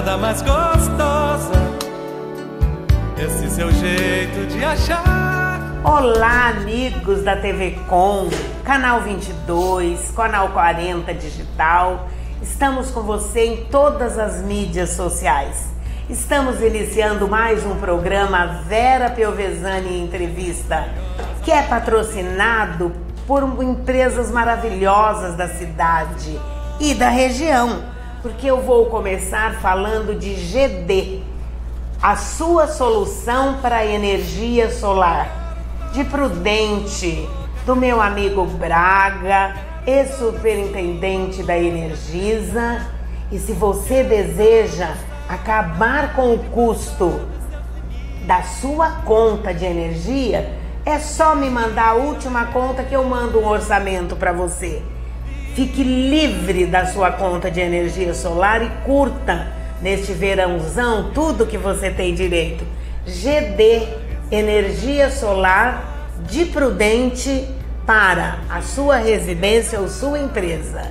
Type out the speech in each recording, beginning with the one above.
nada mais gostosa, esse seu jeito de achar. Olá, amigos da TV Com, Canal 22, Canal 40 Digital. Estamos com você em todas as mídias sociais. Estamos iniciando mais um programa Vera Piovesani Entrevista, que é patrocinado por empresas maravilhosas da cidade e da região, porque eu vou começar falando de GD, a sua solução para energia solar, de Prudente, do meu amigo Braga, ex-superintendente da Energisa. E se você deseja acabar com o custo da sua conta de energia, é só me mandar a última conta que eu mando um orçamento para você. Fique livre da sua conta de energia solar e curta neste verãozão tudo que você tem direito. GD, energia solar de Prudente para a sua residência ou sua empresa.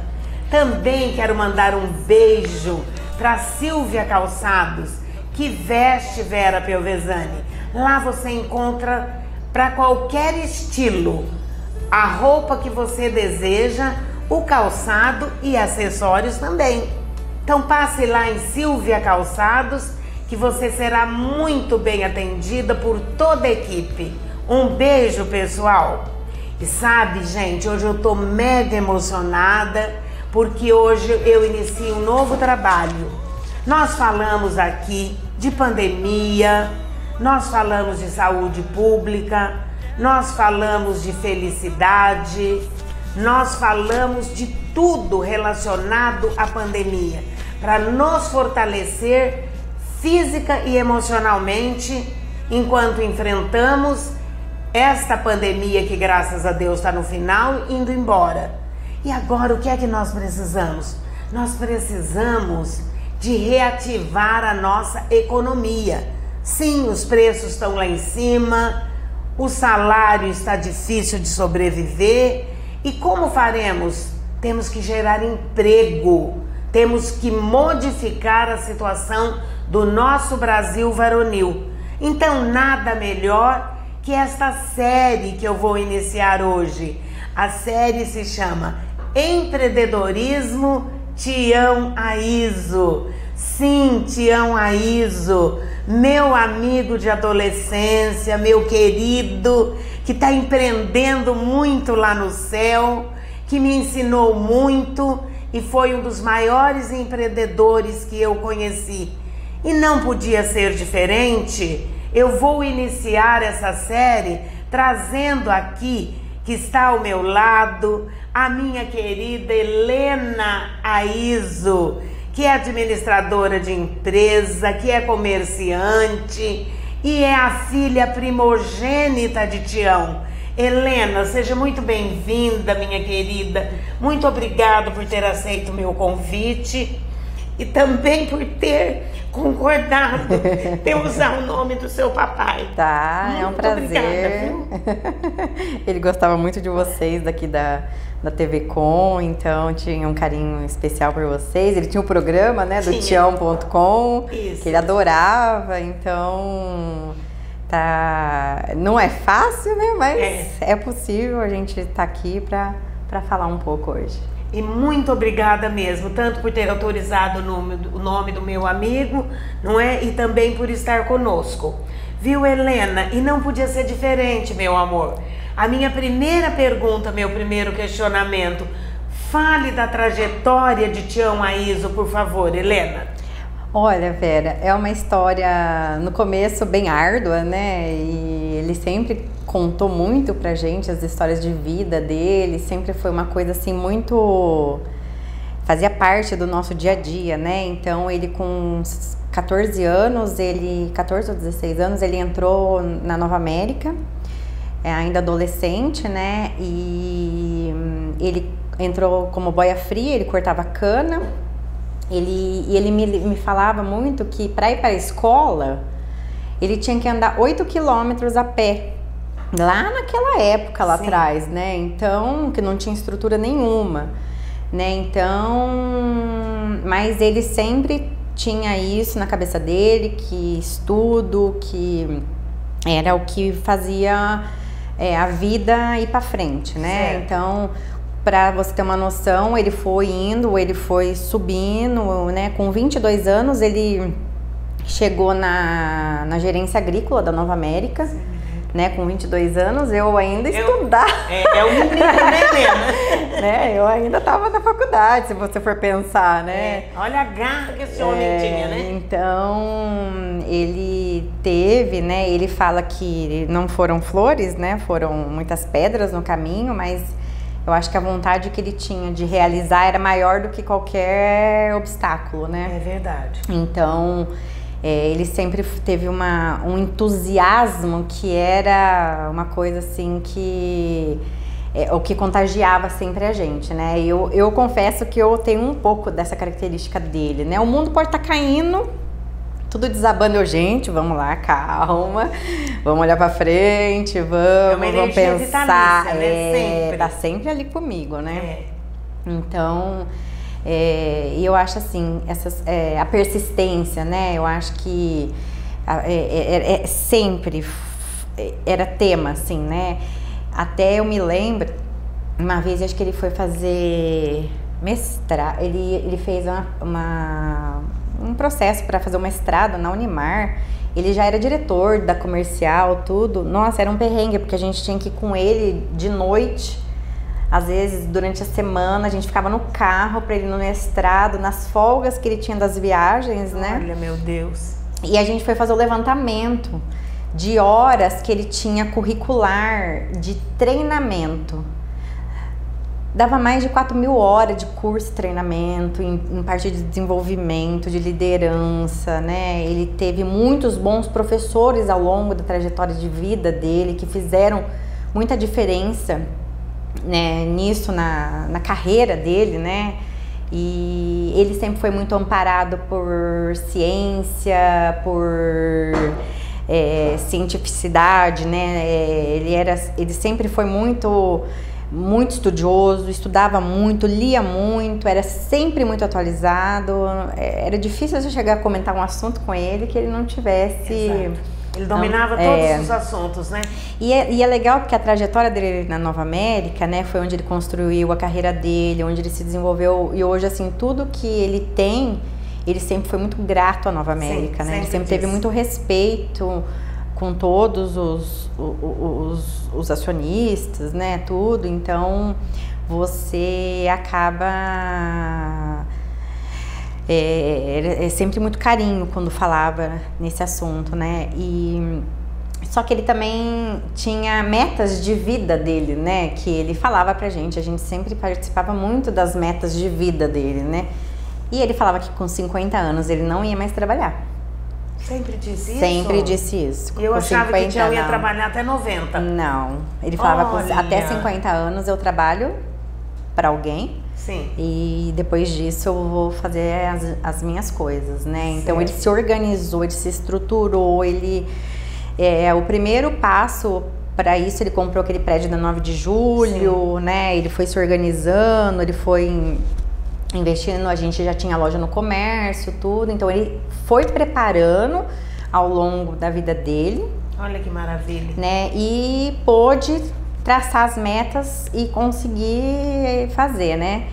Também quero mandar um beijo para Silvia Calçados, que veste Vera Piovesani. Lá você encontra para qualquer estilo a roupa que você deseja, o calçado e acessórios também. Então passe lá em Silvia Calçados, que você será muito bem atendida por toda a equipe. Um beijo, pessoal. E sabe, gente, hoje eu tô mega emocionada, porque hoje eu inicio um novo trabalho. Nós falamos aqui de pandemia, nós falamos de saúde pública, nós falamos de felicidade, nós falamos de tudo relacionado à pandemia, para nos fortalecer física e emocionalmente enquanto enfrentamos esta pandemia que, graças a Deus, está no final, indo embora. E agora o que é que nós precisamos? Nós precisamos de reativar a nossa economia. Sim, os preços estão lá em cima, o salário está difícil de sobreviver. E como faremos? Temos que gerar emprego, temos que modificar a situação do nosso Brasil varonil. Então, nada melhor que esta série que eu vou iniciar hoje. A série se chama Empreendedorismo Tião Aizo. Sim, Tião Aizo, meu amigo de adolescência, meu querido, que está empreendendo muito lá no céu, que me ensinou muito e foi um dos maiores empreendedores que eu conheci. E não podia ser diferente. Eu vou iniciar essa série trazendo aqui, que está ao meu lado, a minha querida Helena Aizo, que é administradora de empresa, que é comerciante e é a filha primogênita de Tião. Helena, seja muito bem-vinda, minha querida. Muito obrigada por ter aceito o meu convite e também por ter concordado em usar o nome do seu papai. Tá, muito é um prazer. Obrigada, viu? Ele gostava muito de vocês daqui da TV Com, então tinha um carinho especial por vocês. Ele tinha um programa, né, do Tião.com, que ele adorava, então tá, não é fácil, né, mas é possível. A gente tá aqui para falar um pouco hoje. E muito obrigada mesmo, tanto por ter autorizado o nome do meu amigo, não é? E também por estar conosco. Viu, Helena? E não podia ser diferente, meu amor. A minha primeira pergunta, meu primeiro questionamento, fale da trajetória de Tião Aizo, por favor, Helena. Olha, Vera, é uma história no começo bem árdua, né? E ele sempre contou muito pra gente as histórias de vida dele, sempre foi uma coisa assim muito... fazia parte do nosso dia a dia, né? Então ele com 14 anos, 14 ou 16 anos, ele entrou na Nova América, ainda adolescente, né? E ele entrou como boia fria, ele cortava cana. Ele me falava muito que para ir para a escola, ele tinha que andar 8 quilômetros a pé. Lá naquela época, lá atrás, né? Então, que não tinha estrutura nenhuma, né? Então, mas ele sempre tinha isso na cabeça dele, que estudo, que era o que fazia a vida ir pra frente, né? Certo. Então, para você ter uma noção, ele foi indo, ele foi subindo, né? Com 22 anos, ele chegou na gerência agrícola da Nova América, né? Com 22 anos, eu ainda estudava. É o menino neném, né? Eu ainda estava na faculdade, se você for pensar, né? Olha a garra que esse homem tinha, né? Então, ele teve, né? Ele fala que não foram flores, né? Foram muitas pedras no caminho, mas eu acho que a vontade que ele tinha de realizar era maior do que qualquer obstáculo, né? É verdade. Então, ele sempre teve um entusiasmo que era uma coisa assim que o que contagiava sempre a gente, né? Eu confesso que eu tenho um pouco dessa característica dele, né? O mundo pode estar caindo, tudo desabando, gente, vamos lá, calma, vamos olhar pra frente, vamos pensar, né? Sempre. Tá sempre ali comigo, né? Então, eu acho assim, a persistência, né? Eu acho que sempre era tema, assim, né? Até eu me lembro, uma vez, acho que ele foi fazer mestrado, ele fez um processo para fazer uma mestrado na Unimar. Ele já era diretor da comercial, tudo. Nossa, era um perrengue, porque a gente tinha que ir com ele de noite. Às vezes, durante a semana, a gente ficava no carro para ele ir no mestrado, nas folgas que ele tinha das viagens, né? Olha, meu Deus. E a gente foi fazer o levantamento de horas que ele tinha curricular de treinamento. Dava mais de 4.000 horas de curso e treinamento em parte de desenvolvimento, de liderança, né? Ele teve muitos bons professores ao longo da trajetória de vida dele que fizeram muita diferença, né, nisso, na carreira dele, né? E ele sempre foi muito amparado por ciência, por cientificidade, né? Ele sempre foi muito estudioso, estudava muito, lia muito, era sempre muito atualizado. Era difícil você chegar a comentar um assunto com ele que ele não tivesse... Exato. Ele dominava todos os assuntos, né? E é legal porque a trajetória dele na Nova América, né, foi onde ele construiu a carreira dele, onde ele se desenvolveu, e hoje, assim, tudo que ele tem, ele sempre foi muito grato à Nova América, né? Ele sempre teve muito respeito com todos os acionistas, né, tudo. Então, você acaba... É sempre muito carinho quando falava nesse assunto, né? Só que ele também tinha metas de vida dele, né? Que ele falava pra gente, a gente sempre participava muito das metas de vida dele, né? E ele falava que com 50 anos ele não ia mais trabalhar. Sempre disse isso? Sempre disse isso. E eu achava que eu ia trabalhar até 90. Não, ele falava até 50 anos eu trabalho pra alguém. Sim. E depois disso eu vou fazer as minhas coisas, né? Então ele se organizou, ele se estruturou, o primeiro passo para isso, ele comprou aquele prédio da 9 de julho, sim, né? Ele foi se organizando, ele foi investindo, a gente já tinha loja no comércio, tudo. Então ele foi preparando ao longo da vida dele. Olha que maravilha. Né? E pôde traçar as metas e conseguir fazer, né?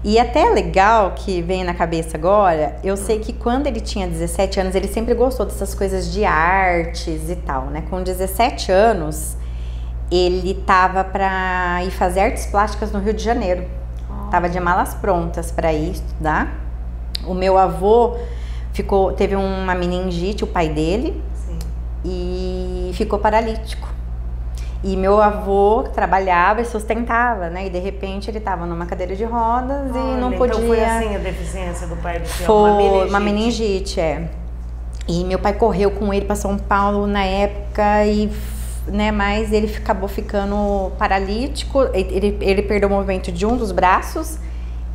E até é legal que vem na cabeça agora, eu sei que quando ele tinha 17 anos, ele sempre gostou dessas coisas de artes e tal, né? Com 17 anos, ele tava para ir fazer artes plásticas no Rio de Janeiro. Tava de malas prontas para ir estudar. O meu avô teve uma meningite, o pai dele, sim, e ficou paralítico. E meu avô trabalhava e sustentava, né? E de repente ele estava numa cadeira de rodas e não podia... Então foi assim a deficiência do pai do senhor? Foi uma meningite, E meu pai correu com ele para São Paulo na época e... né, mas ele acabou ficando paralítico, ele perdeu o movimento de um dos braços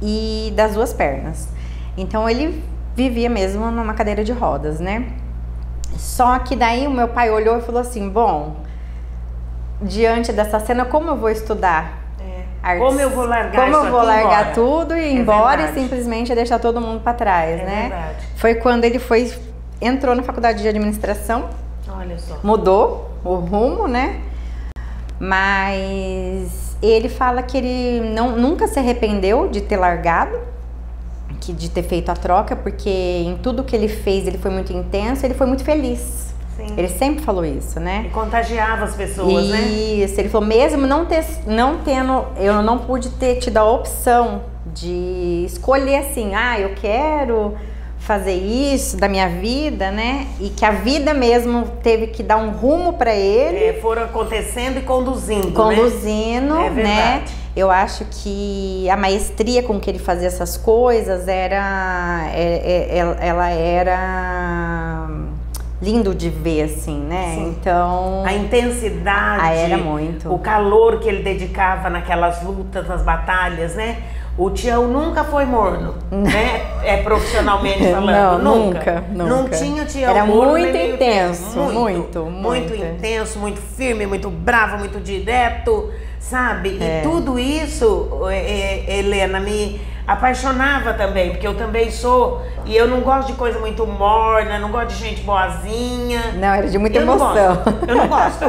e das duas pernas. Então ele vivia mesmo numa cadeira de rodas, né? Só que daí o meu pai olhou e falou assim, bom, diante dessa cena, como eu vou estudar artes? Como eu vou largar tudo e ir embora e simplesmente deixar todo mundo para trás, né? Verdade. foi quando ele entrou na faculdade de administração. Olha só. Mudou o rumo, né? Mas ele fala que ele nunca se arrependeu de ter largado, de ter feito a troca, porque em tudo que ele fez ele foi muito intenso, ele foi muito feliz. Sim. Ele sempre falou isso, né? E contagiava as pessoas, né? Isso, ele falou, mesmo não tendo, eu não pude ter tido a opção de escolher assim, eu quero fazer isso da minha vida, né? E que a vida mesmo teve que dar um rumo para ele. Foram acontecendo e conduzindo, né? Né? Eu acho que a maestria com que ele fazia essas coisas ela era lindo de ver, assim, né? Sim. Então... A intensidade, era muito. O calor que ele dedicava naquelas lutas, nas batalhas, né? O Tião nunca foi morno, né? Profissionalmente falando. Não, nunca. Não tinha Tião era morno. Era muito intenso, muito intenso, muito firme, muito bravo, muito direto, sabe? E tudo isso, Helena, me apaixonava também, porque eu também sou, e eu não gosto de coisa muito morna, não gosto de gente boazinha. Não, era de muita emoção. Eu não gosto.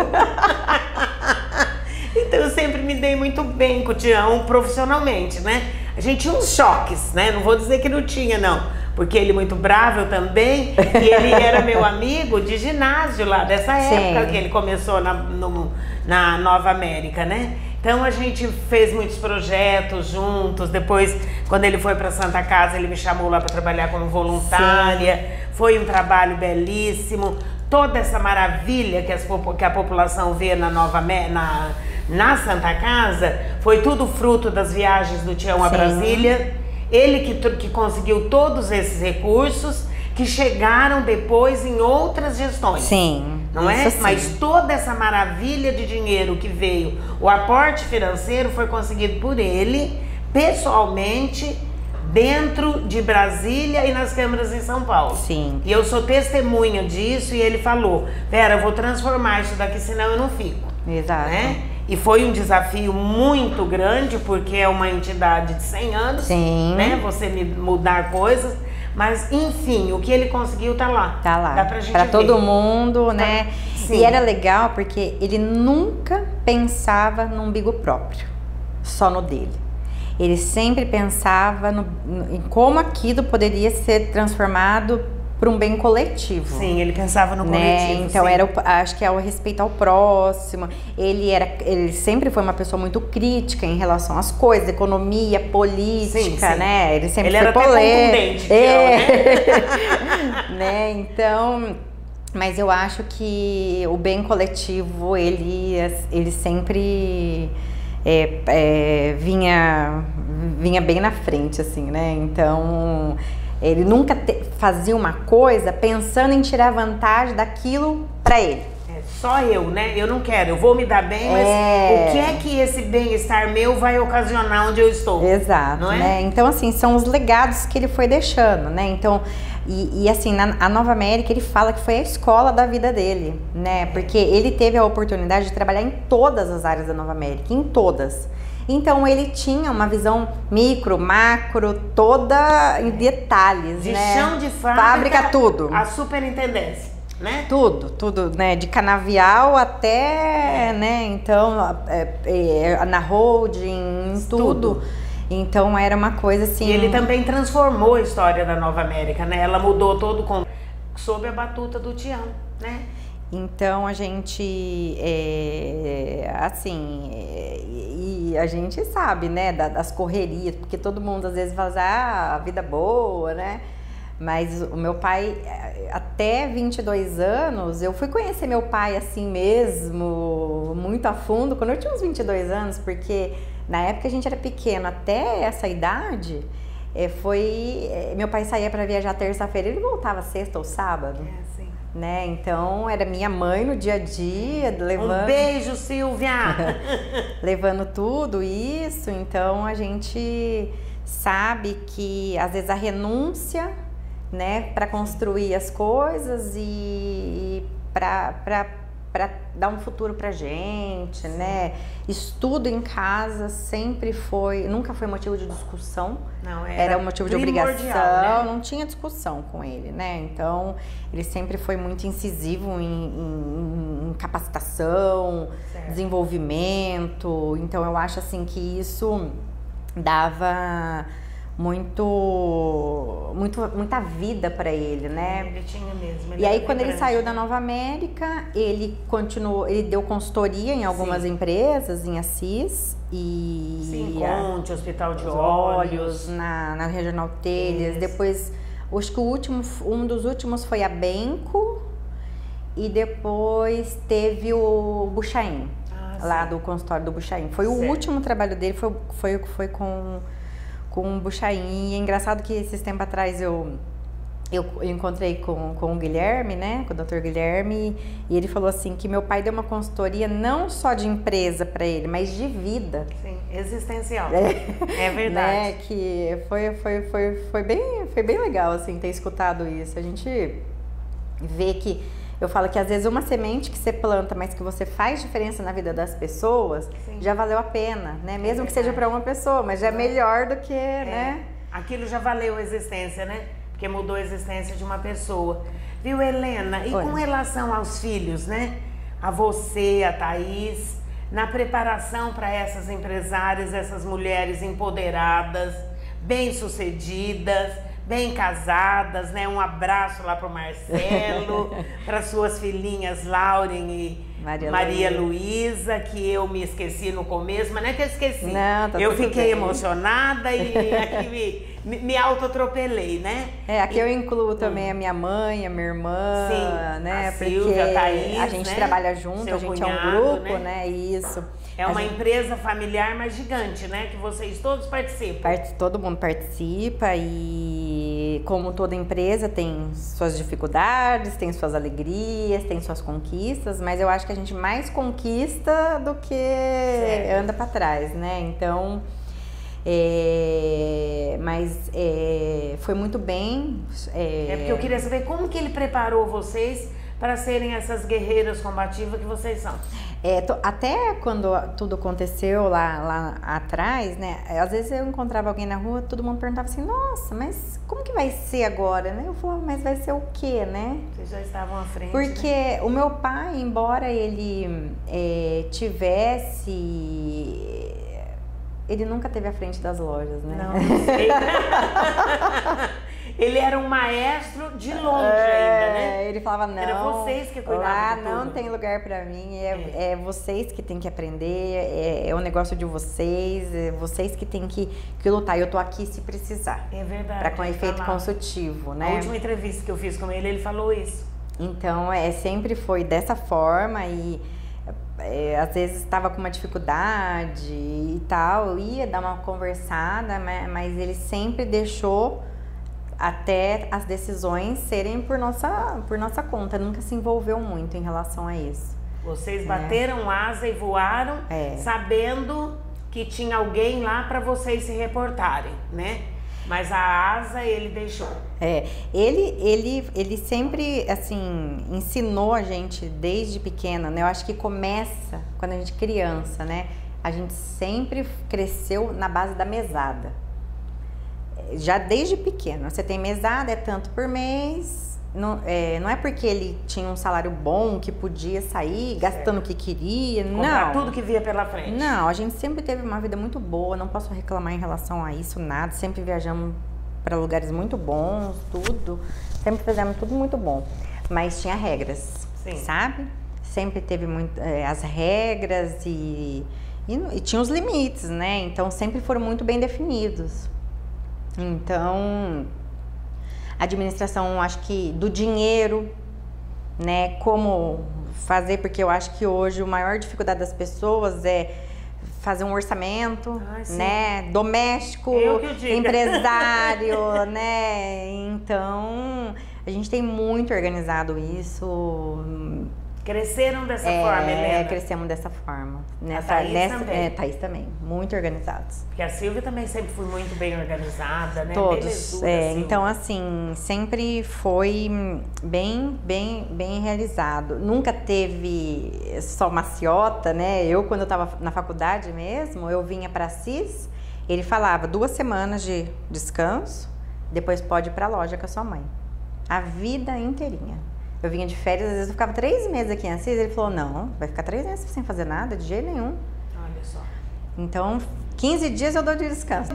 Então eu sempre me dei muito bem com o Tião profissionalmente, né? A gente tinha uns choques, né? Não vou dizer que não tinha, não. Porque ele muito bravo, eu também. E ele era meu amigo de ginásio lá, dessa época que ele começou na Nova América, né? Então a gente fez muitos projetos juntos. Depois, quando ele foi para Santa Casa, ele me chamou lá para trabalhar como voluntária. Sim. Foi um trabalho belíssimo. Toda essa maravilha que a população vê na Santa Casa foi tudo fruto das viagens do Tião a Brasília. Ele que conseguiu todos esses recursos que chegaram depois em outras gestões. Sim. Não é? Sim. Mas toda essa maravilha de dinheiro que veio, o aporte financeiro foi conseguido por ele, pessoalmente, dentro de Brasília e nas câmaras em São Paulo. Sim. E eu sou testemunha disso, e ele falou, Vera, eu vou transformar isso daqui, senão eu não fico. Exato. Né? E foi um desafio muito grande, porque é uma entidade de 100 anos, Sim. né? Você mudar coisas, mas enfim, o que ele conseguiu tá lá. Tá lá. Dá pra gente pra ver. todo mundo, né? Sim. E era legal porque ele nunca pensava no umbigo próprio, só no dele. Ele sempre pensava em como aquilo poderia ser transformado para um bem coletivo. Sim, ele pensava no coletivo. Então sim. Acho que é o respeito ao próximo. Ele sempre foi uma pessoa muito crítica em relação às coisas, economia, política, sim. né? Ele sempre foi polêmico. Né? Né? Então, mas eu acho que o bem coletivo ele sempre vinha bem na frente, assim, né? Então ele nunca fazia uma coisa pensando em tirar vantagem daquilo pra ele. Só eu, né? Eu não quero, eu vou me dar bem, mas o que é que esse bem-estar meu vai ocasionar onde eu estou? Exato, não é? Né? Então, assim, são os legados que ele foi deixando, né? Então, assim, a Nova América, ele fala que foi a escola da vida dele, né? Porque ele teve a oportunidade de trabalhar em todas as áreas da Nova América, em todas. Então ele tinha uma visão micro, macro, toda em detalhes, de né? chão de fábrica, tudo. A superintendência, né? Tudo, né? De canavial até, né? Então, na holding, tudo. Então era uma coisa assim... E ele também transformou a história da Nova América, né? Ela mudou todo o contexto sob a batuta do Tião, né? Então a gente, e a gente sabe, né, das correrias, porque todo mundo às vezes fala, a vida boa, né? Mas o meu pai, até 22 anos, eu fui conhecer meu pai assim mesmo, muito a fundo, quando eu tinha uns 22 anos, porque na época a gente era pequeno, até essa idade, meu pai saía para viajar terça-feira, ele voltava sexta ou sábado. Né? Então era minha mãe no dia a dia, levando... Um beijo, Silvia! Levando tudo isso, então a gente sabe que às vezes a renúncia, né, para construir as coisas e para para dar um futuro pra gente, né? Estudo em casa sempre foi, nunca foi motivo de discussão. Não, era um motivo de obrigação, né? não tinha discussão com ele, né? Então, ele sempre foi muito incisivo em capacitação, certo. Desenvolvimento. Então, eu acho assim que isso dava muita vida para ele, né? Ele tinha mesmo. E aí quando ele saiu da Nova América, ele continuou, ele deu consultoria em algumas empresas em Assis e Conte, Hospital de Olhos, na Regional Telhas. Depois, acho que um dos últimos foi a Benco e depois teve o Buchaim, lá do consultório do Buchaim. Foi o último trabalho dele, foi com o Buchaim. E é engraçado que esses tempos atrás eu encontrei com o Guilherme, né, com o Dr. Guilherme, e ele falou assim que meu pai deu uma consultoria não só de empresa para ele, mas de vida. Sim, existencial. É verdade. Né, que foi bem legal assim ter escutado isso. A gente vê que eu falo que às vezes uma semente que você planta, mas que você faz diferença na vida das pessoas, já valeu a pena, né? Mesmo que seja para uma pessoa, mas já é melhor do que, né? Aquilo já valeu a existência, né? Porque mudou a existência de uma pessoa. Viu, Helena? E com relação aos filhos, né? A você, a Thaís, na preparação para essas empresárias, essas mulheres empoderadas, bem-sucedidas, bem casadas, né? Um abraço lá pro Marcelo, para suas filhinhas Lauren e Maria Luísa, que eu me esqueci no começo, mas não é que eu esqueci. Não, tá eu fiquei emocionada e aqui me auto-atropelei, né? Aqui eu incluo também a minha mãe, a minha irmã, né? A Silvia, a Thaís, a gente trabalha junto, a gente cunhado, é um grupo, né? Isso. É uma empresa familiar, mas gigante, né? Que vocês todos participam. Todo mundo participa e, como toda empresa, tem suas dificuldades, tem suas alegrias, tem suas conquistas, mas eu acho que a gente mais conquista do que anda para trás, né? Então, foi muito bem. Porque eu queria saber como que ele preparou vocês para serem essas guerreiras combativas que vocês são. Até quando tudo aconteceu lá atrás, né? Às vezes eu encontrava alguém na rua, todo mundo perguntava assim, nossa, mas como que vai ser agora, né? Eu falava, mas vai ser o quê, né? Vocês já estavam à frente, porque, né? O meu pai, embora ele ele nunca teve à frente das lojas, né? Não sei. Ele era um maestro de longe ainda, né? Ele falava, não, era vocês que cuidavam lá de tudo. Não tem lugar pra mim, é vocês que tem que aprender, é um negócio de vocês, é vocês que tem que lutar, eu tô aqui se precisar. É verdade. Pra com efeito consultivo, né? A última entrevista que eu fiz com ele falou isso. Então, sempre foi dessa forma e às vezes estava com uma dificuldade e tal, eu ia dar uma conversada, mas ele sempre deixou até as decisões serem por nossa conta, nunca se envolveu muito em relação a isso. Vocês bateram asa e voaram sabendo que tinha alguém lá para vocês se reportarem, né? Mas a asa ele deixou. Ele sempre, assim, ensinou a gente desde pequena, né? Eu acho que começa quando a gente é criança, né? A gente sempre cresceu na base da mesada. Já desde pequeno, você tem mesada, é tanto por mês, não é porque ele tinha um salário bom, que podia sair gastando o que queria, comprar tudo que via pela frente. Não, a gente sempre teve uma vida muito boa, não posso reclamar em relação a isso, nada, sempre viajamos para lugares muito bons, tudo, sempre fizemos tudo muito bom, mas tinha regras, sabe? Sempre teve as regras e tinha os limites, né? Então sempre foram muito bem definidos. Então, administração, acho que do dinheiro, né, como fazer, porque eu acho que hoje a maior dificuldade das pessoas é fazer um orçamento, né, doméstico, empresário, né, então a gente tem muito organizado isso, Cresceram dessa forma, Helena? Crescemos dessa forma. Thaís também. Muito organizados. Porque a Silvia também sempre foi muito bem organizada, né? Todos. Então, assim, sempre foi bem realizado. Nunca teve só maciota, né? Eu, quando eu estava na faculdade mesmo, eu vinha para Assis, ele falava 2 semanas de descanso, depois pode ir para a loja com a sua mãe. A vida inteirinha. Eu vinha de férias, às vezes eu ficava 3 meses aqui em Assis, ele falou, não, vai ficar 3 meses sem fazer nada, de jeito nenhum. Olha só. Então, 15 dias eu dou de descanso.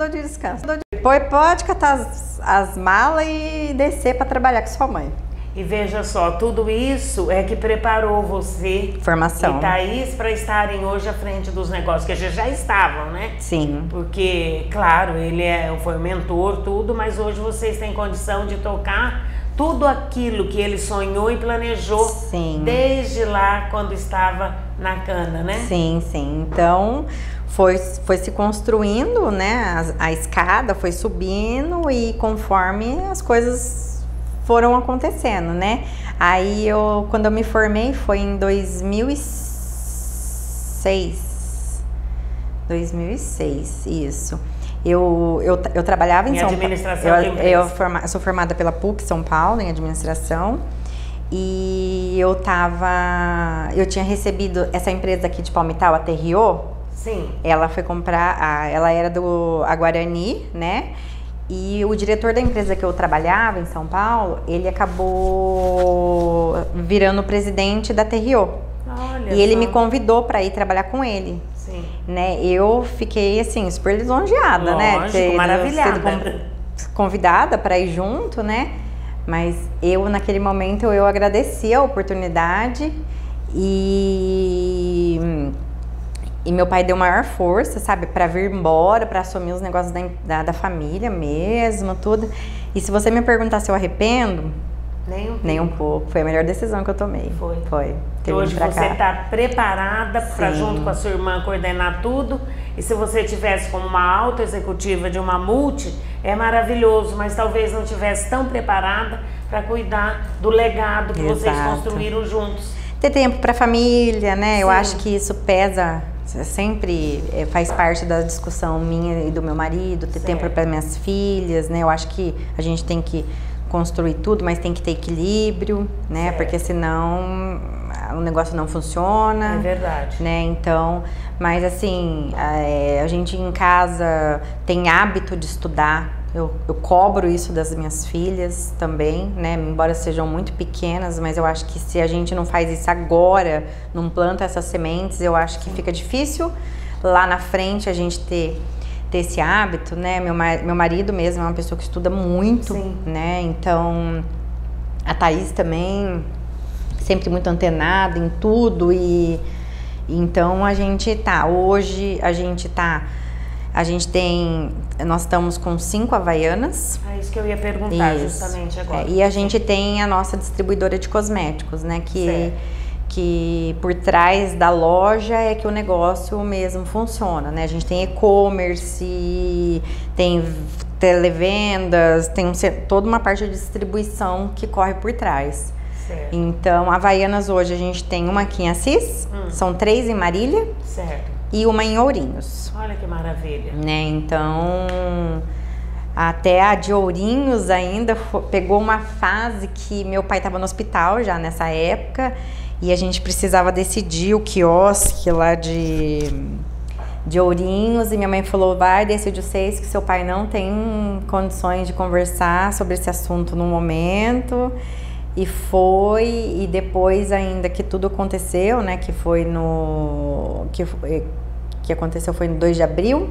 Depois pode catar as malas e descer para trabalhar com sua mãe. E veja só, tudo isso é que preparou você Formação. E Thaís para estarem hoje à frente dos negócios, que já estavam, né? Sim. Porque, claro, ele foi o mentor, tudo, mas hoje vocês têm condição de tocar tudo aquilo que ele sonhou e planejou. Sim. Desde lá, quando estava na cana, né? Sim. Então, foi se construindo, né? A escada foi subindo e conforme as coisas foram acontecendo, né? Aí, quando eu me formei, foi em 2006. 2006, isso. Eu trabalhava em São Paulo. Eu sou formada pela PUC São Paulo em administração e eu tinha recebido essa empresa aqui de Palmital, a Terriô. Sim. Ela foi comprar, ela era do Guarani, né? E o diretor da empresa que eu trabalhava em São Paulo, ele acabou virando o presidente da Terriô. Olha e ele só. me convidou para ir trabalhar com ele. Sim. Né? Eu fiquei assim super lisonjeada, Lógico, né? Maravilhada. Convidada para ir junto, né? Mas eu naquele momento eu agradeci a oportunidade e meu pai deu maior força, sabe, para vir embora, para assumir os negócios da família mesmo, tudo. E se você me perguntar se eu arrependo, nem um pouco. Foi a melhor decisão que eu tomei. Foi. Hoje você está preparada para, junto com a sua irmã, coordenar tudo. E se você tivesse como uma alta executiva de uma multi, é maravilhoso, mas talvez não tivesse tão preparada para cuidar do legado que vocês construíram juntos. Ter tempo para a família, né? Sim. Eu acho que isso pesa, sempre faz parte da discussão minha e do meu marido, ter tempo para minhas filhas, né? Eu acho que a gente tem que construir tudo, mas tem que ter equilíbrio, né? Certo. Porque senão o negócio não funciona. É verdade. Né? Então, mas assim, a gente em casa tem hábito de estudar. Eu cobro isso das minhas filhas também, né? Embora sejam muito pequenas, mas eu acho que se a gente não faz isso agora, não planta essas sementes, eu acho que fica difícil lá na frente a gente ter esse hábito, né? Meu marido mesmo é uma pessoa que estuda muito, né? Então, a Thaís também, sempre muito antenada em tudo e então hoje nós estamos com 5 Havaianas. É isso que eu ia perguntar justamente agora. E a gente tem a nossa distribuidora de cosméticos, né? Que por trás da loja é que o negócio mesmo funciona, né? A gente tem e-commerce, tem televendas, tem toda uma parte de distribuição que corre por trás. Certo. Então, Havaianas hoje a gente tem uma aqui em Assis, são 3 em Marília. Certo. E uma em Ourinhos. Olha que maravilha. Né? Então, até a de Ourinhos ainda pegou uma fase que meu pai estava no hospital já nessa época e a gente precisava decidir o quiosque lá de Ourinhos e minha mãe falou, decide vocês que seu pai não tem condições de conversar sobre esse assunto no momento. E depois ainda que tudo aconteceu, né, que aconteceu foi no 2 de abril,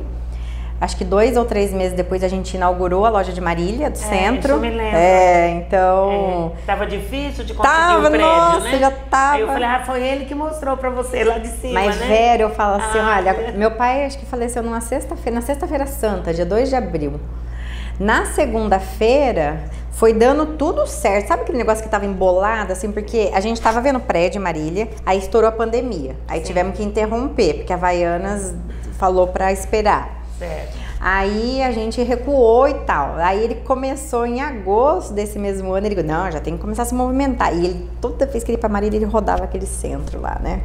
acho que 2 ou 3 meses depois a gente inaugurou a loja de Marília, do centro. Isso me lembro. Então... Tava difícil de conseguir o prédio, nossa, né? Já tava. Aí eu falei, foi ele que mostrou pra você lá de cima, Mas, né? velho, eu falo assim, olha, meu pai acho que faleceu na sexta-feira santa, dia 2 de abril. Na segunda-feira, foi dando tudo certo. Sabe aquele negócio que tava embolado, assim? Porque a gente tava vendo prédio em Marília, aí estourou a pandemia. Aí tivemos que interromper, porque a Havaianas falou pra esperar. Certo. Aí a gente recuou e tal. Aí ele começou em agosto desse mesmo ano, ele falou, não, já tem que começar a se movimentar. E ele, toda vez que ele ia pra Marília, ele rodava aquele centro lá, né?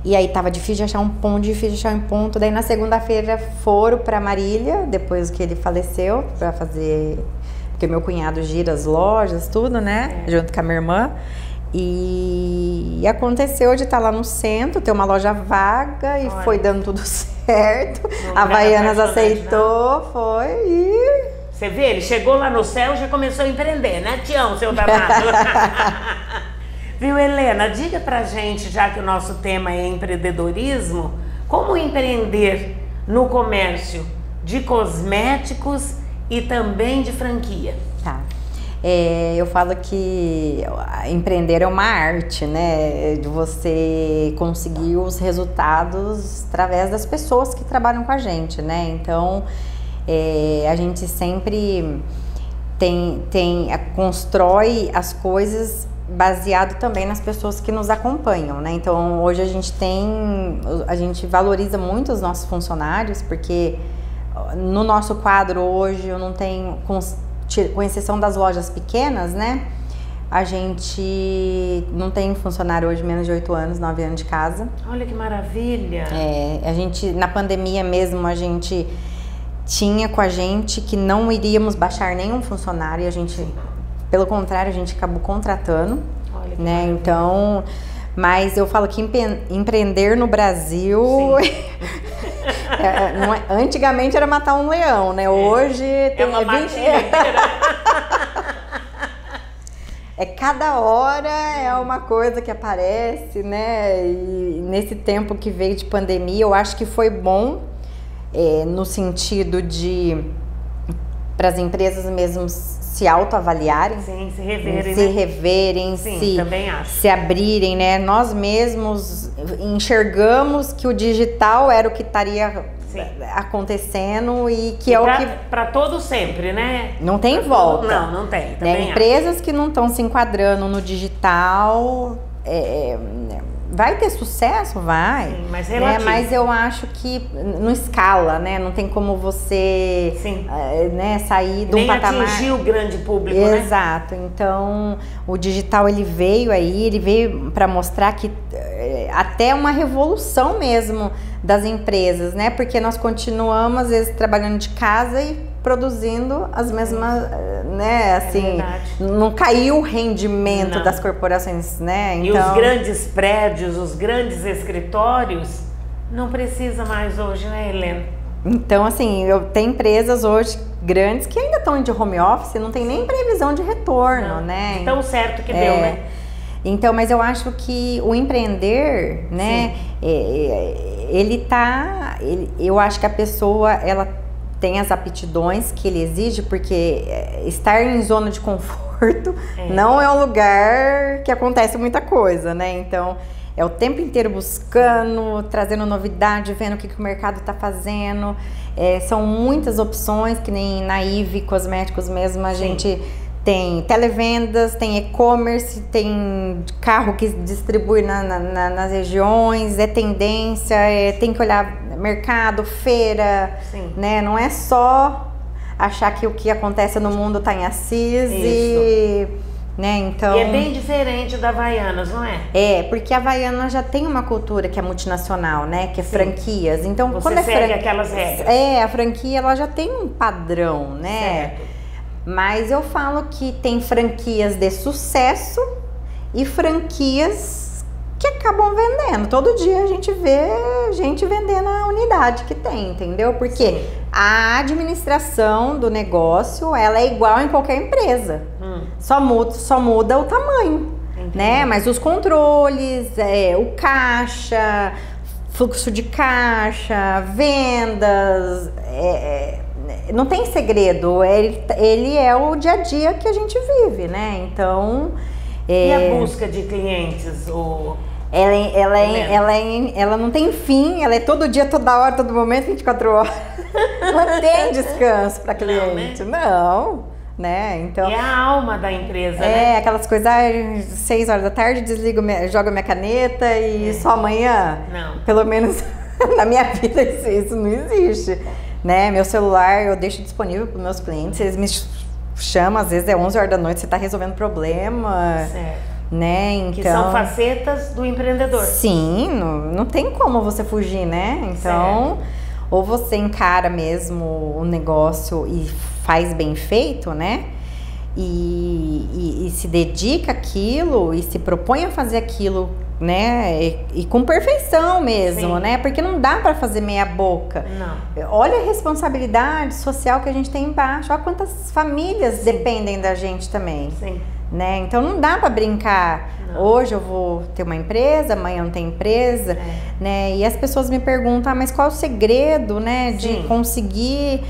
E aí tava difícil de achar um ponto, Daí na segunda-feira foram pra Marília, depois que ele faleceu, pra fazer... Porque meu cunhado gira as lojas, tudo, né? Junto com a minha irmã. E aconteceu de estar lá no centro, ter uma loja vaga e foi dando tudo certo. A Havaianas aceitou, foi e... Você vê, ele chegou lá no céu e já começou a empreender, né, Tião, seu danado? Viu, Helena? Diga pra gente, já que o nosso tema é empreendedorismo, como empreender no comércio de cosméticos e também de franquia? Tá. Eu falo que empreender é uma arte, né? De você conseguir os resultados através das pessoas que trabalham com a gente, né? Então, a gente sempre constrói as coisas baseado também nas pessoas que nos acompanham, né? Então, hoje a gente valoriza muito os nossos funcionários, porque no nosso quadro hoje eu não tenho... Com exceção das lojas pequenas, né? A gente não tem funcionário hoje menos de 8 anos, 9 anos de casa. Olha que maravilha! A gente, na pandemia mesmo, a gente tinha com a gente que não iríamos baixar nenhum funcionário e a gente, pelo contrário, a gente acabou contratando. Olha que né? maravilha. Então, mas eu falo que empreender no Brasil... antigamente era matar um leão, né? Hoje tem uma matilha inteira. Cada hora é uma coisa que aparece, né? E nesse tempo que veio de pandemia, eu acho que foi bom no sentido de para as empresas mesmo se autoavaliarem, sim, se reverem, se reverem, sim, também acho. Se abrirem, né? Nós mesmos enxergamos que o digital era o que estaria acontecendo e que é o que para todo sempre, né? Não tem volta. Não tem. Né? Empresas que não estão se enquadrando no digital, vai ter sucesso, vai. Sim, mas relativo. Mas eu acho que não escala, né? Não tem como você né, sair de um patamar. Nem atingir o grande público, Exato. né? Então, o digital ele veio para mostrar que até uma revolução mesmo das empresas, né? Porque nós continuamos às vezes trabalhando de casa e produzindo as mesmas, né, assim, não caiu o rendimento das corporações, né? Então, e os grandes prédios, os grandes escritórios, não precisa mais hoje, né, Helena? Então, assim, eu tenho empresas hoje grandes que ainda estão de home office, não tem nem previsão de retorno, né? Tão certo que deu, né? Então, mas eu acho que o empreender, né, eu acho que a pessoa, ela tem as aptidões que ele exige, porque estar em zona de conforto não é um lugar que acontece muita coisa, né? Então, é o tempo inteiro buscando, trazendo novidade, vendo o que o mercado está fazendo. São muitas opções, que nem na Ive Cosméticos mesmo, a gente tem televendas, tem e-commerce, tem carro que distribui nas regiões, tendência, tem que olhar mercado, feira, né? Não é só achar que o que acontece no mundo está em Assis né? Então, e é bem diferente da Havaianas, não é? Porque a Havaianas já tem uma cultura que é multinacional, né? Que é franquias. Então, você quando segue aquelas regras. A franquia ela já tem um padrão, né? Certo. Mas eu falo que tem franquias de sucesso e franquias que acabam vendendo. Todo dia a gente vê gente vendendo a unidade que tem, entendeu? Porque a administração do negócio, ela é igual em qualquer empresa. Só muda o tamanho, né? Mas os controles, o caixa, fluxo de caixa, vendas, não tem segredo. Ele é o dia a dia que a gente vive, né? Então... E a busca de clientes? Ela não tem fim, ela é todo dia, toda hora, todo momento, 24 horas. Não tem descanso para cliente, não, né? Então, e a alma da empresa, né? Aquelas coisas, 6 horas da tarde, desligo, jogo minha caneta e só amanhã? Não. Pelo menos na minha vida isso não existe. né? Meu celular eu deixo disponível para os meus clientes, eles me chamam, às vezes é 11 horas da noite, você está resolvendo problema. Certo. Né? Então, que são facetas do empreendedor. Sim, não tem como você fugir, né? Então, certo. Ou você encara mesmo o negócio e faz bem feito, né? E se dedica àquilo e se propõe a fazer aquilo, né? E com perfeição mesmo, sim, né? Porque não dá para fazer meia boca. Não. Olha a responsabilidade social que a gente tem embaixo. Olha quantas famílias, sim, dependem da gente também. Sim. Né? Então não dá para brincar. Não. Hoje eu vou ter uma empresa, amanhã não tem empresa, né? E as pessoas me perguntam, mas qual é o segredo, né, de conseguir?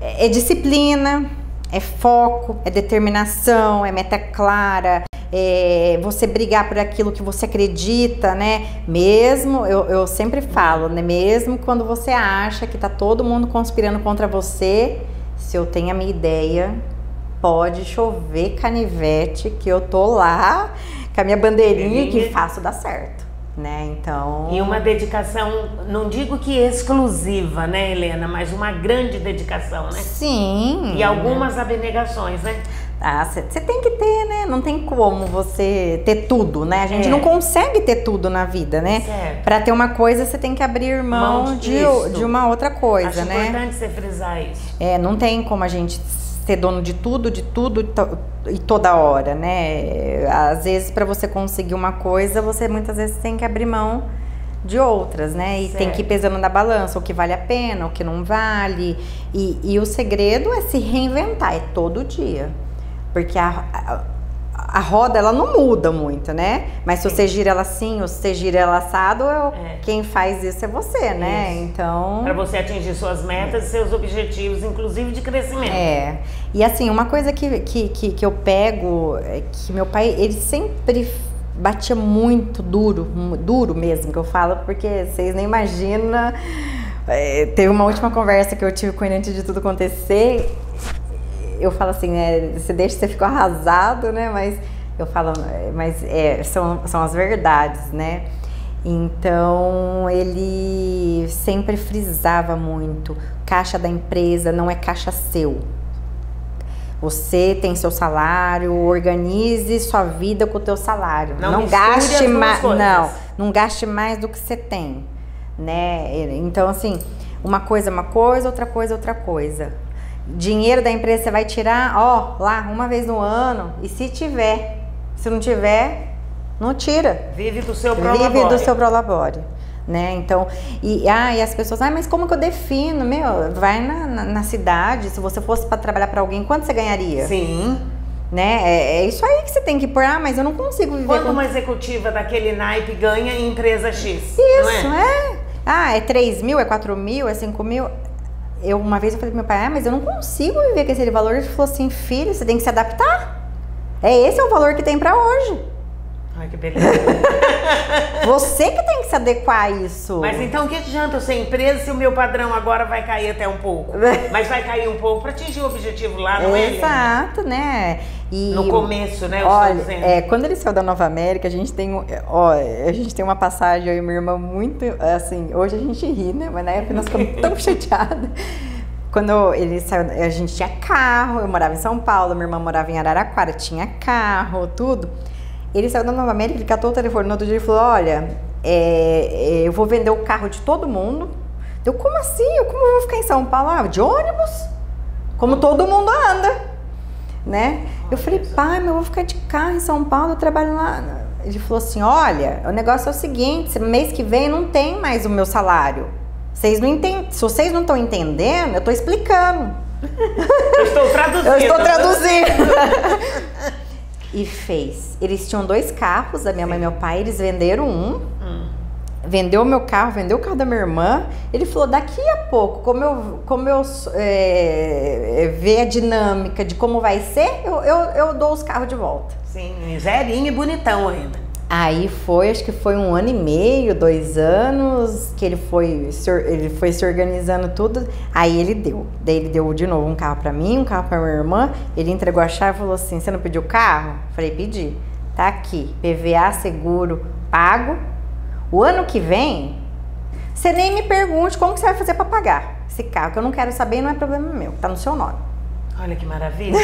É disciplina, é foco, é determinação, é meta clara, é você brigar por aquilo que você acredita, né? Mesmo, eu sempre falo, né? Mesmo quando você acha que tá todo mundo conspirando contra você, se eu tenho a minha ideia, pode chover canivete que eu tô lá com a minha bandeirinha que faço dar certo, né? Então... E uma dedicação, não digo que exclusiva, né, Helena, mas uma grande dedicação, né? Sim. E algumas abnegações, né? Ah, você tem que ter, né? Não tem como você ter tudo, né? A gente não consegue ter tudo na vida, né? Certo. Pra ter uma coisa, você tem que abrir mão de uma outra coisa, acho, né? É importante você frisar isso. Não tem como a gente ser dono de tudo e toda hora, né? Às vezes, para você conseguir uma coisa, você muitas vezes tem que abrir mão de outras, né? E certo, tem que ir pesando na balança o que vale a pena, o que não vale. E o segredo é se reinventar, é todo dia. Porque a roda, ela não muda muito, né? Mas se você gira ela assim, ou se você gira ela assado, quem faz isso é você, né? Isso. Então... Para você atingir suas metas e seus objetivos, inclusive de crescimento. E assim, uma coisa que eu pego é que meu pai, ele sempre batia muito duro mesmo, que eu falo, porque vocês nem imaginam. Teve uma última conversa que eu tive com ele antes de tudo acontecer. Eu falo assim, né, você deixa, você ficou arrasado, né, mas eu falo, são as verdades, né. Então ele sempre frisava muito, caixa da empresa não é caixa seu. Você tem seu salário, organize sua vida com o teu salário. Não gaste mais, não gaste mais do que você tem, né. Então assim, uma coisa é uma coisa, outra coisa é outra coisa. Dinheiro da empresa você vai tirar, lá, uma vez no ano, e se tiver, se não tiver, não tira. Vive do seu prolabore. Vive do seu prolabore, né? Então, e as pessoas, mas como que eu defino? Vai na cidade, se você fosse para trabalhar para alguém, quanto você ganharia? Sim. Né? É isso aí que você tem que pôr, mas eu não consigo viver. Quanto uma executiva daquele naipe ganha em empresa X? Isso, não é? É 3 mil, é 4 mil, é 5 mil... Uma vez eu falei pro meu pai, mas eu não consigo viver com esse valor. Ele falou assim, filho, você tem que se adaptar. Esse é o valor que tem pra hoje. Ai, que beleza. Você que tem que se adequar a isso. Mas então o que adianta eu ser empresa se o meu padrão agora vai cair até um pouco? Mas vai cair um pouco pra atingir o objetivo lá, não é? Exato, né? E no começo, né? Olha, quando ele saiu da Nova América, a gente tem uma passagem, eu e minha irmã, muito assim, hoje a gente ri, né? Mas na época nós ficamos tão chateadas. Quando ele saiu, a gente tinha carro, eu morava em São Paulo, minha irmã morava em Araraquara, tinha carro, tudo. Ele saiu da Nova América, ele catou o telefone no outro dia e falou, olha, eu vou vender o carro de todo mundo. Eu, como assim? Como eu vou ficar em São Paulo? De ônibus? Como todo mundo anda, né? Eu falei, pai, mas eu vou ficar de carro em São Paulo, eu trabalho lá. Ele falou assim, olha, o negócio é o seguinte, mês que vem não tem mais o meu salário. Vocês não entendem, se vocês não estão entendendo, eu estou explicando. Eu estou traduzindo. Eu estou traduzindo. E fez. Eles tinham 2 carros, a minha mãe e meu pai, eles venderam um. Vendeu o meu carro, vendeu o carro da minha irmã. Ele falou, daqui a pouco, como eu ver a dinâmica de como vai ser, eu dou os carros de volta. Sim, zerinho e bonitão ainda. Aí acho que foi 1 ano e meio, 2 anos, que ele foi se organizando tudo. Aí ele deu. Daí ele deu de novo um carro pra mim, um carro pra minha irmã. Ele entregou a chave e falou assim, você não pediu carro? Falei, pedi. Tá aqui, PVA, seguro, pago. O ano que vem, você nem me pergunte como que você vai fazer pra pagar. esse carro. O que eu não quero saber não é problema meu, tá no seu nome. Olha que maravilha.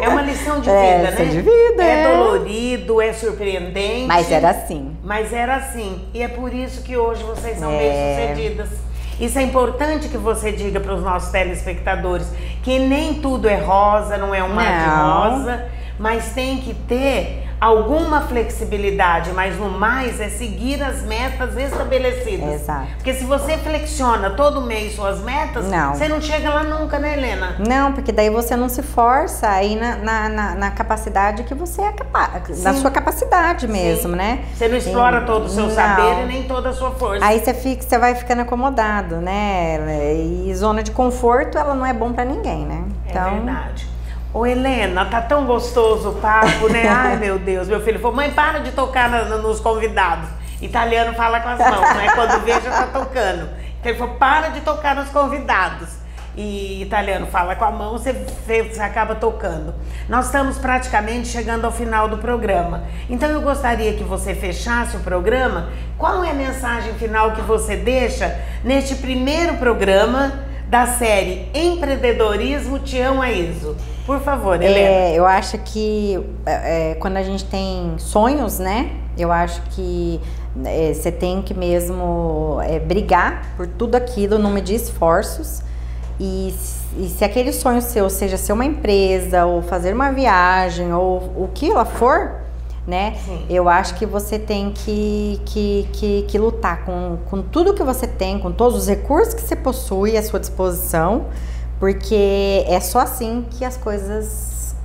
É uma lição de vida, né? De vida, é dolorido, é surpreendente. Mas era assim. Mas era assim. E é por isso que hoje vocês são bem-sucedidas. Isso é importante que você diga para os nossos telespectadores que nem tudo é rosa, não é um mar de rosa, mas tem que ter alguma flexibilidade, mas no mais é seguir as metas estabelecidas. Exato. Porque se você flexiona todo mês suas metas, você não chega lá nunca, né, Helena? Não, porque daí você não se força aí na capacidade que você é capaz, na sua capacidade mesmo, né? Você não explora todo o seu saber e nem toda a sua força. Aí você vai ficando acomodado, né? E zona de conforto, ela não é bom pra ninguém, né? Então... É verdade. Ô Helena, tá tão gostoso o papo, né? Ai, meu Deus. Meu filho falou, mãe, para de tocar nos convidados. Italiano fala com as mãos, né? Quando vê, já tá tocando. Então ele falou, para de tocar nos convidados. E italiano fala com a mão, você acaba tocando. Nós estamos praticamente chegando ao final do programa. Então eu gostaria que você fechasse o programa. Qual é a mensagem final que você deixa neste primeiro programa da série Empreendedorismo Tião Aizzo? Por favor, Helena. Eu acho que quando a gente tem sonhos, né? Eu acho que você tem que mesmo brigar por tudo aquilo, não medir esforços. E se aquele sonho seu seja ser uma empresa, ou fazer uma viagem, ou o que ela for, né? Sim. Eu acho que você tem que lutar com tudo que você tem, com todos os recursos que você possui à sua disposição, porque é só assim que as coisas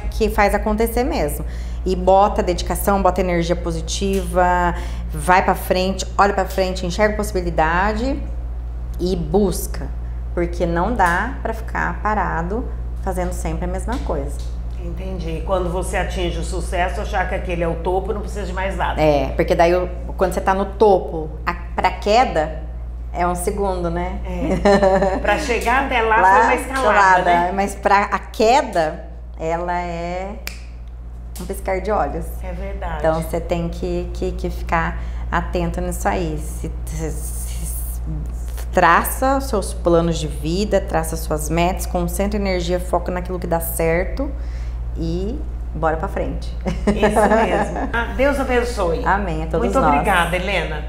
que faz acontecer mesmo. E bota dedicação, bota energia positiva, vai pra frente, olha pra frente, enxerga possibilidade e busca, porque não dá pra ficar parado fazendo sempre a mesma coisa. Entendi. Quando você atinge o sucesso, achar que aquele é o topo, não precisa de mais nada. Porque daí quando você tá no topo, pra queda é um segundo, né? Pra chegar até lá foi uma escalada, né? Mas a queda, ela é um piscar de olhos. É verdade. Então você tem que ficar atento nisso aí. Traça os seus planos de vida, traça suas metas, concentra energia, foca naquilo que dá certo e bora pra frente. Isso mesmo. Deus abençoe. Amém, a todos nós. Muito obrigada, Helena.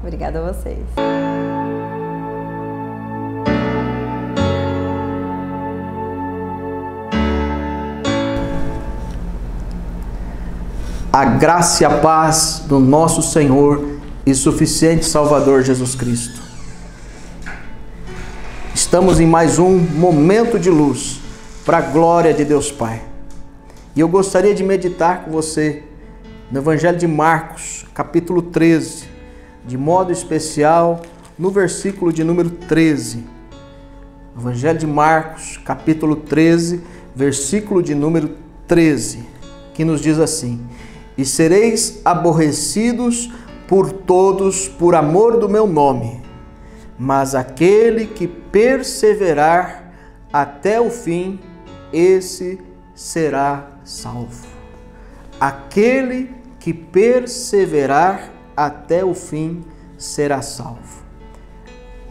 Obrigada a vocês. A graça e a paz do nosso Senhor e suficiente Salvador Jesus Cristo. Estamos em mais um momento de luz para a glória de Deus Pai. E eu gostaria de meditar com você no Evangelho de Marcos, capítulo 13, de modo especial no versículo de número 13. Evangelho de Marcos, capítulo 13, versículo de número 13, que nos diz assim: E sereis aborrecidos por todos por amor do meu nome, mas aquele que perseverar até o fim, esse será salvo. Aquele que perseverar até o fim será salvo.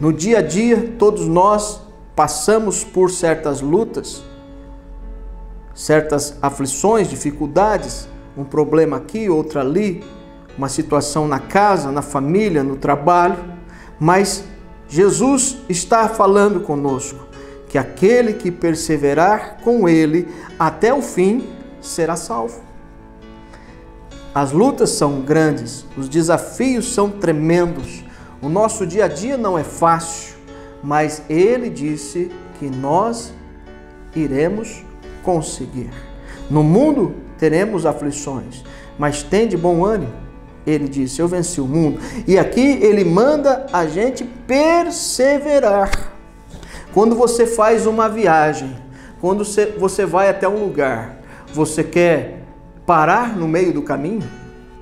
No dia a dia, todos nós passamos por certas lutas, certas aflições, dificuldades, um problema aqui, outro ali, uma situação na casa, na família, no trabalho, mas Jesus está falando conosco que aquele que perseverar com Ele até o fim será salvo. As lutas são grandes, os desafios são tremendos, o nosso dia a dia não é fácil, mas Ele disse que nós iremos conseguir. No mundo teremos aflições, mas tem de bom ânimo. Ele disse, eu venci o mundo. E aqui ele manda a gente perseverar. Quando você faz uma viagem, quando você vai até um lugar, você quer parar no meio do caminho?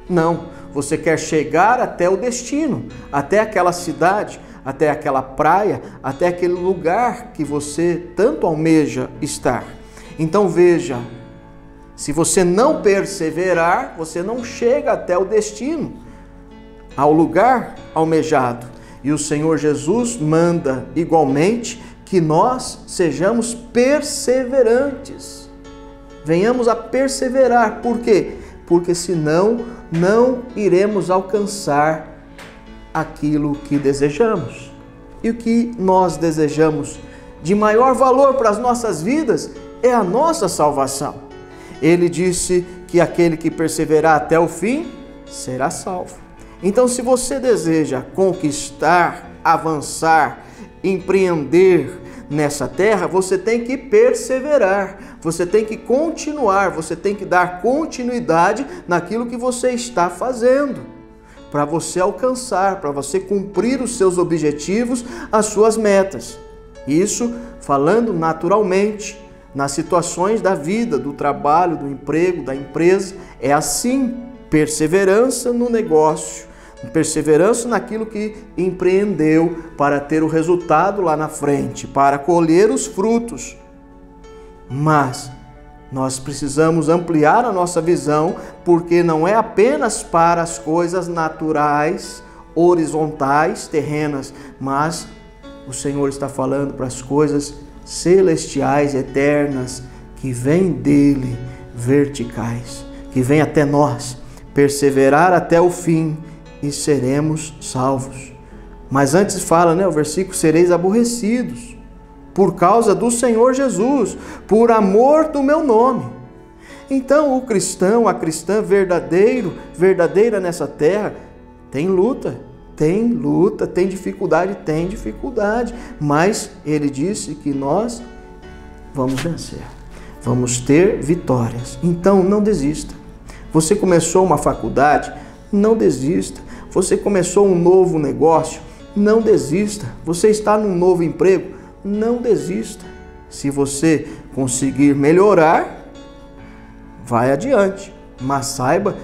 Não, você quer chegar até o destino, até aquela cidade, até aquela praia, até aquele lugar que você tanto almeja estar. Então veja, se você não perseverar, você não chega até o destino, ao lugar almejado. E o Senhor Jesus manda igualmente que nós sejamos perseverantes. Venhamos a perseverar. Por quê? Porque senão não iremos alcançar aquilo que desejamos. E o que nós desejamos de maior valor para as nossas vidas é a nossa salvação. Ele disse que aquele que perseverar até o fim será salvo. Então, se você deseja conquistar, avançar, empreender nessa terra, você tem que perseverar, você tem que continuar, você tem que dar continuidade naquilo que você está fazendo, para você alcançar, para você cumprir os seus objetivos, as suas metas. Isso falando naturalmente, nas situações da vida, do trabalho, do emprego, da empresa. É assim, perseverança no negócio, perseverança naquilo que empreendeu para ter o resultado lá na frente, para colher os frutos. Mas nós precisamos ampliar a nossa visão, porque não é apenas para as coisas naturais, horizontais, terrenas, mas o Senhor está falando para as coisas celestiais, eternas, que vêm dele, verticais, que vêm até nós, perseverar até o fim e seremos salvos. Mas antes fala, o versículo, sereis aborrecidos por causa do Senhor Jesus, por amor do meu nome. Então o cristão, a cristã verdadeira nessa terra, tem luta, tem dificuldade, mas ele disse que nós vamos vencer, vamos ter vitórias. Então não desista. Você começou uma faculdade, não desista. Você começou um novo negócio, não desista. Você está num novo emprego, não desista. Se você conseguir melhorar, vai adiante, mas saiba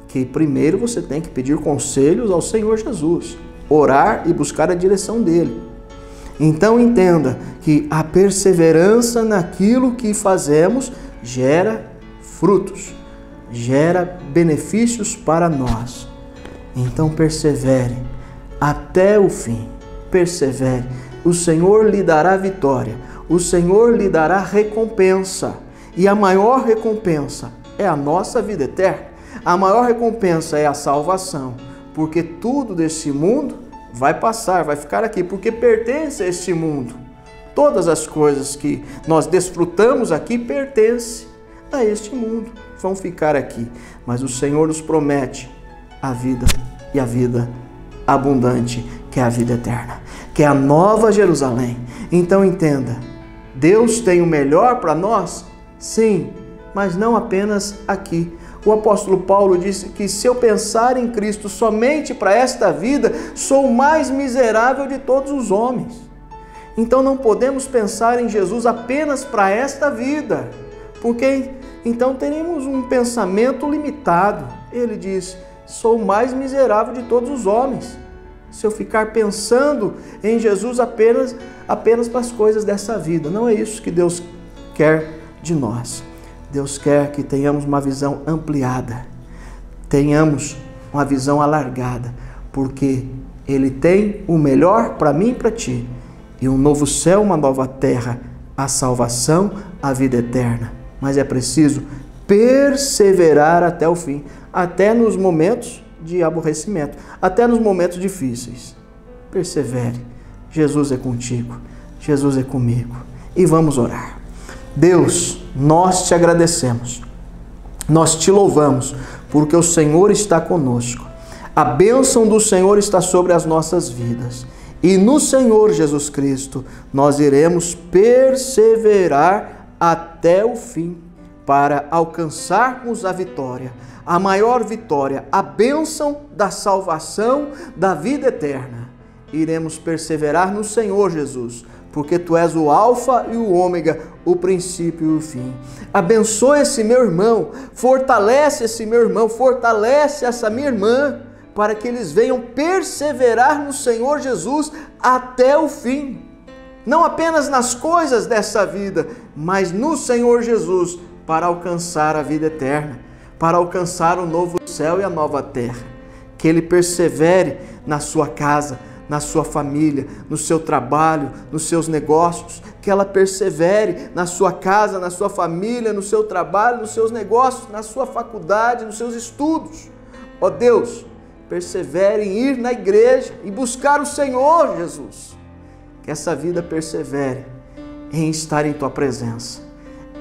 que primeiro você tem que pedir conselhos ao Senhor Jesus, orar e buscar a direção dele. Então entenda que a perseverança naquilo que fazemos gera frutos, gera benefícios para nós. Então persevere até o fim, persevere. O Senhor lhe dará vitória, o Senhor lhe dará recompensa, e a maior recompensa é a nossa vida eterna. A maior recompensa é a salvação, porque tudo desse mundo vai passar, vai ficar aqui, porque pertence a este mundo. Todas as coisas que nós desfrutamos aqui pertencem a este mundo, vão ficar aqui. Mas o Senhor nos promete a vida, e a vida abundante, que é a vida eterna, que é a nova Jerusalém. Então entenda, Deus tem o melhor para nós? Sim, mas não apenas aqui. O apóstolo Paulo disse que se eu pensar em Cristo somente para esta vida, sou o mais miserável de todos os homens. Então não podemos pensar em Jesus apenas para esta vida, porque então teremos um pensamento limitado. Ele diz, sou o mais miserável de todos os homens. Se eu ficar pensando em Jesus apenas para as coisas dessa vida, não é isso que Deus quer de nós. Deus quer que tenhamos uma visão ampliada, tenhamos uma visão alargada, porque Ele tem o melhor para mim e para ti, e um novo céu, uma nova terra, a salvação, a vida eterna. Mas é preciso perseverar até o fim, até nos momentos de aborrecimento, até nos momentos difíceis. Persevere, Jesus é contigo, Jesus é comigo, e vamos orar. Deus, nós te agradecemos, nós te louvamos, porque o Senhor está conosco. A bênção do Senhor está sobre as nossas vidas. E no Senhor Jesus Cristo, nós iremos perseverar até o fim, para alcançarmos a vitória, a maior vitória, a bênção da salvação, da vida eterna. Iremos perseverar no Senhor Jesus, porque Tu és o alfa e o ômega, o princípio e o fim. Abençoa esse meu irmão, fortalece esse meu irmão, fortalece essa minha irmã, para que eles venham perseverar no Senhor Jesus até o fim. Não apenas nas coisas dessa vida, mas no Senhor Jesus, para alcançar a vida eterna, para alcançar o novo céu e a nova terra. Que ele persevere na sua casa, na sua família, no seu trabalho, nos seus negócios, que ela persevere na sua casa, na sua família, no seu trabalho, nos seus negócios, na sua faculdade, nos seus estudos. Ó Deus, persevere em ir na igreja e buscar o Senhor, Jesus. Que essa vida persevere em estar em Tua presença.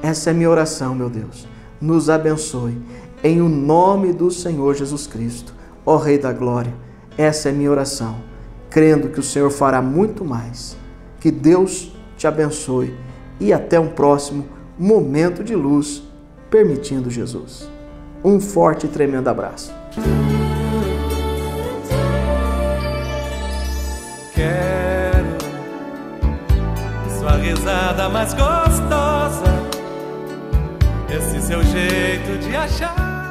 Essa é a minha oração, meu Deus. Nos abençoe, em o nome do Senhor Jesus Cristo. Ó Rei da Glória, essa é a minha oração, crendo que o Senhor fará muito mais. Que Deus te abençoe e até um próximo momento de luz, permitindo Jesus. Um forte e tremendo abraço. Quero sua risada mais gostosa, esse seu jeito de achar.